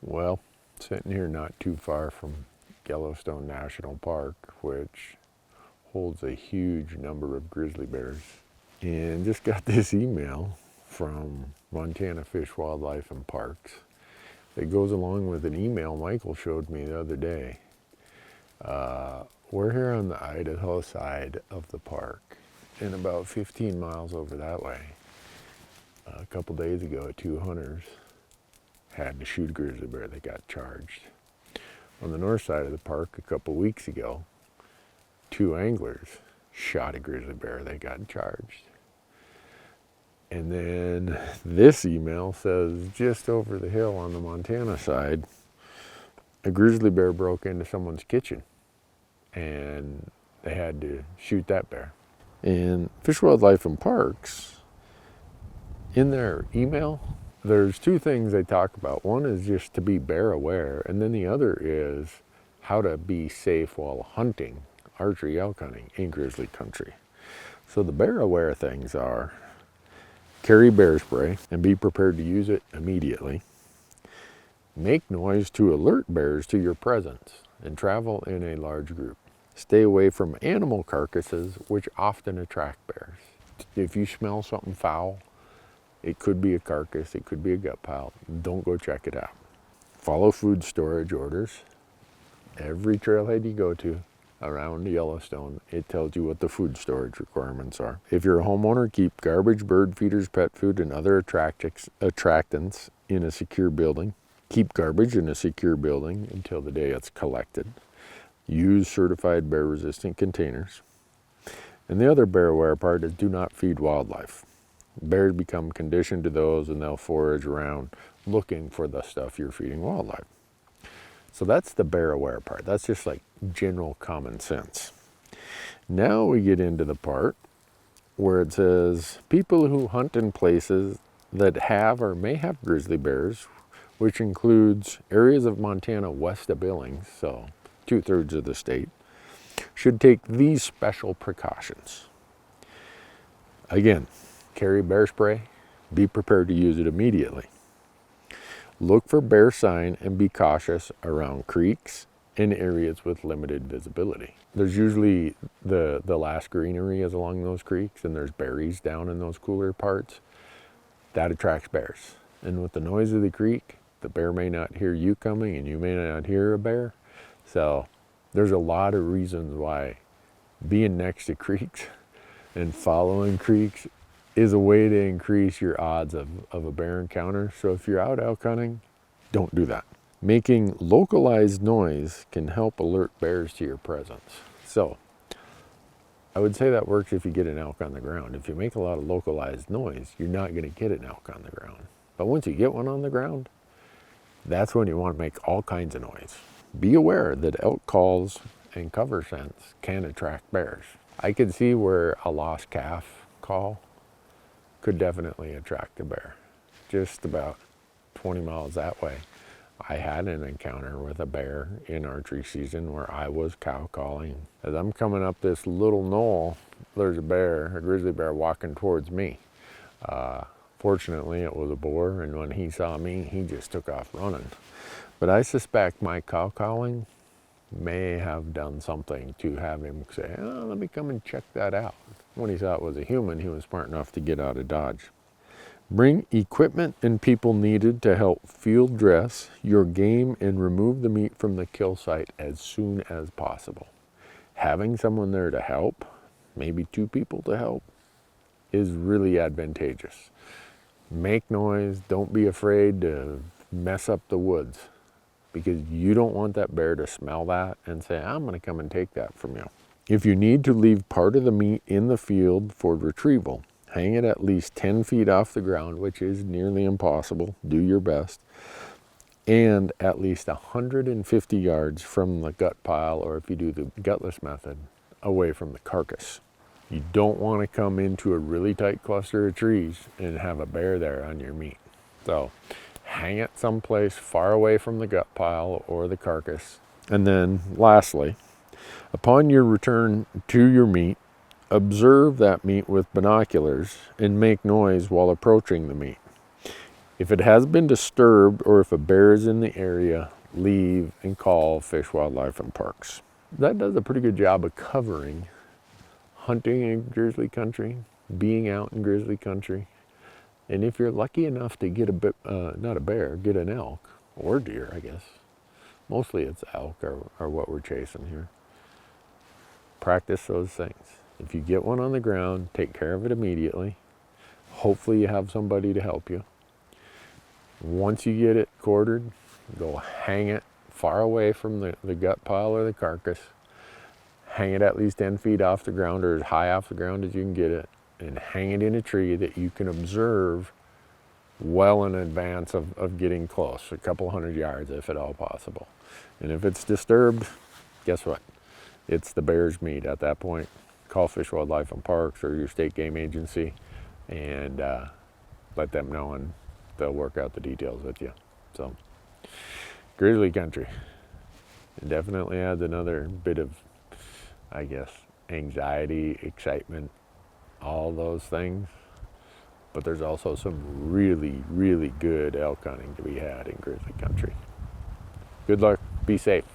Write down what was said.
Well, sitting here not too far from Yellowstone National Park, which holds a huge number of grizzly bears, and just got this email from Montana Fish, Wildlife, and Parks that goes along with an email Michael showed me the other day. We're here on the Idaho side of the park, and about 15 miles over that way, a couple days ago, two hunters had to shoot a grizzly bear. They got charged. On the north side of the park, a couple weeks ago, two anglers shot a grizzly bear. They got charged. And then this email says just over the hill on the Montana side, a grizzly bear broke into someone's kitchen and they had to shoot that bear. And Fish, Wildlife, and Parks, in their email, there's two things they talk about. One is just to be bear aware, and then the other is how to be safe while hunting, archery elk hunting in grizzly country. So the bear aware things are: carry bear spray and be prepared to use it immediately. Make noise to alert bears to your presence and travel in a large group. Stay away from animal carcasses, which often attract bears. If you smell something foul, it could be a carcass, it could be a gut pile, don't go check it out. Follow food storage orders. Every trailhead you go to around Yellowstone, it tells you what the food storage requirements are. If you're a homeowner, keep garbage, bird feeders, pet food, and other attractants in a secure building. Keep garbage in a secure building until the day it's collected. Use certified bear-resistant containers. And the other bear aware part is do not feed wildlife. Bears become conditioned to those and they'll forage around looking for the stuff you're feeding wildlife. So that's the bear aware part. That's just like general common sense. Now we get into the part where it says people who hunt in places that have or may have grizzly bears, which includes areas of Montana west of Billings, so 2/3 of the state, should take these special precautions. Again, carry bear spray, be prepared to use it immediately. Look for bear sign and be cautious around creeks and areas with limited visibility. There's usually the last greenery is along those creeks, and there's berries down in those cooler parts. That attracts bears. And with the noise of the creek, the bear may not hear you coming and you may not hear a bear. So there's a lot of reasons why being next to creeks and following creeks is a way to increase your odds of a bear encounter. So if you're out elk hunting, don't do that. Making localized noise can help alert bears to your presence. So I would say that works if you get an elk on the ground. If you make a lot of localized noise, you're not going to get an elk on the ground. But once you get one on the ground, that's when you want to make all kinds of noise. Be aware that elk calls and cover scents can attract bears. I could see where a lost calf call could definitely attract a bear. Just about 20 miles that way, I had an encounter with a bear in archery season where I was cow calling. As I'm coming up this little knoll, there's a bear, a grizzly bear, walking towards me. Fortunately, it was a boar, and when he saw me, he just took off running. But I suspect my cow calling may have done something to have him say, oh, let me come and check that out. When he saw it was a human, he was smart enough to get out of Dodge. Bring equipment and people needed to help field dress your game and remove the meat from the kill site as soon as possible. Having someone there to help, maybe two people to help, is really advantageous. Make noise, don't be afraid to mess up the woods, because you don't want that bear to smell that and say, I'm going to come and take that from you. If you need to leave part of the meat in the field for retrieval, hang it at least 10 feet off the ground, which is nearly impossible. Do your best. And at least 150 yards from the gut pile, or if you do the gutless method, away from the carcass. You don't want to come into a really tight cluster of trees and have a bear there on your meat. So hang it someplace far away from the gut pile or the carcass. And then lastly, upon your return to your meat, observe that meat with binoculars and make noise while approaching the meat. If it has been disturbed or if a bear is in the area, leave and call Fish, Wildlife, and Parks. That does a pretty good job of covering hunting in grizzly country, being out in grizzly country. And if you're lucky enough to get not a bear, get an elk or deer, I guess. Mostly it's elk are what we're chasing here. Practice those things. If you get one on the ground, take care of it immediately. Hopefully you have somebody to help you. Once you get it quartered, go hang it far away from the gut pile or the carcass. Hang it at least 10 feet off the ground or as high off the ground as you can get it, and hang it in a tree that you can observe well in advance of getting close, a couple 100 yards if at all possible. And if it's disturbed, guess what? It's the bear's meat at that point. Call Fish, Wildlife, and Parks or your state game agency and let them know, and they'll work out the details with you. So, grizzly country. It definitely adds another bit of, I guess, anxiety, excitement, all those things. But there's also some really, really good elk hunting to be had in grizzly country. Good luck. Be safe.